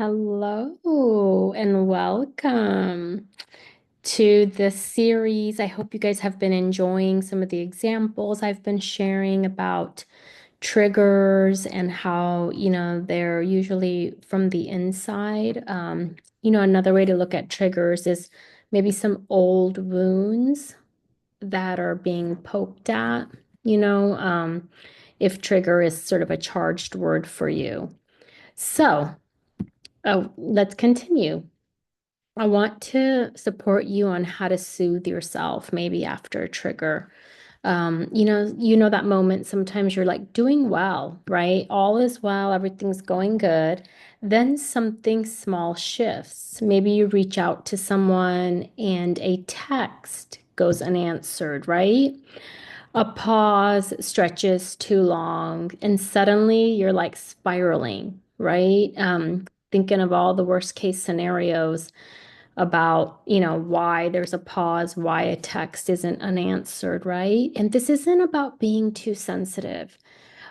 Hello and welcome to this series. I hope you guys have been enjoying some of the examples I've been sharing about triggers and how, they're usually from the inside. Another way to look at triggers is maybe some old wounds that are being poked at, you know, um, if trigger is sort of a charged word for you. So, let's continue. I want to support you on how to soothe yourself, maybe after a trigger. You know that moment sometimes you're like doing well, right? All is well, everything's going good. Then something small shifts. Maybe you reach out to someone and a text goes unanswered, right? A pause stretches too long, and suddenly you're like spiraling, right? Thinking of all the worst case scenarios about, why there's a pause, why a text isn't unanswered, right? And this isn't about being too sensitive.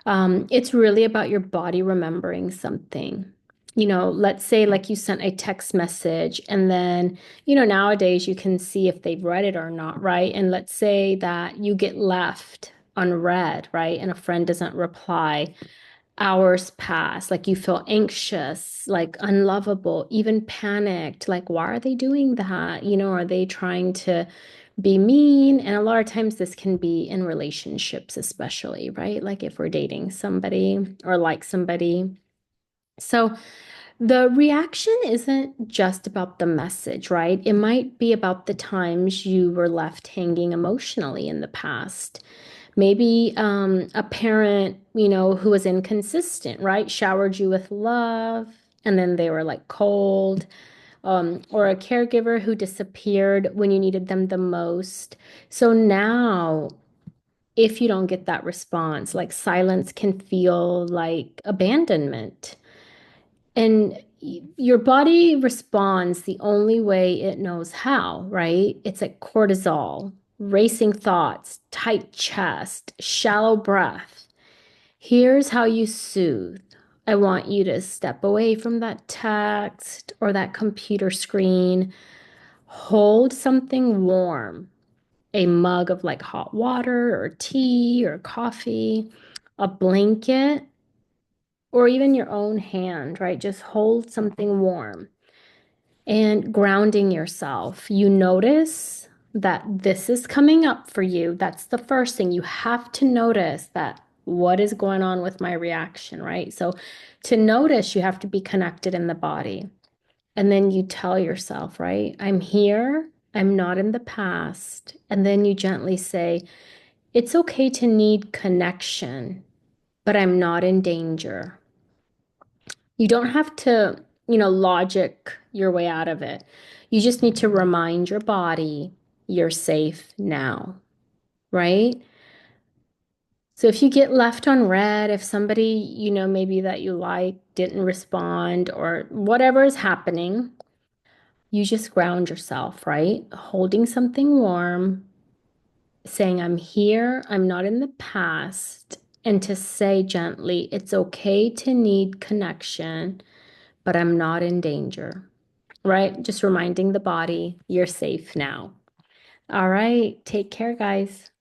It's really about your body remembering something. Let's say like you sent a text message and then, nowadays you can see if they've read it or not, right? And let's say that you get left unread, right? And a friend doesn't reply. Hours pass, like you feel anxious, like unlovable, even panicked. Like, why are they doing that? Are they trying to be mean? And a lot of times this can be in relationships, especially, right? Like if we're dating somebody or like somebody. So the reaction isn't just about the message, right? It might be about the times you were left hanging emotionally in the past. Maybe a parent, who was inconsistent, right? Showered you with love and then they were like cold. Or a caregiver who disappeared when you needed them the most. So now, if you don't get that response, like silence can feel like abandonment. And your body responds the only way it knows how, right? It's like cortisol, racing thoughts, tight chest, shallow breath. Here's how you soothe. I want you to step away from that text or that computer screen. Hold something warm, a mug of like hot water or tea or coffee, a blanket, or even your own hand, right? Just hold something warm and grounding yourself. You notice that this is coming up for you. That's the first thing. You have to notice that what is going on with my reaction, right? So to notice, you have to be connected in the body. And then you tell yourself, right? I'm here. I'm not in the past. And then you gently say, it's okay to need connection, but I'm not in danger. You don't have to, logic your way out of it. You just need to remind your body you're safe now, right? So if you get left on red, if somebody, maybe that you like didn't respond or whatever is happening, you just ground yourself, right? Holding something warm, saying, I'm here, I'm not in the past, and to say gently, it's okay to need connection, but I'm not in danger. Right? Just reminding the body you're safe now. All right. Take care, guys.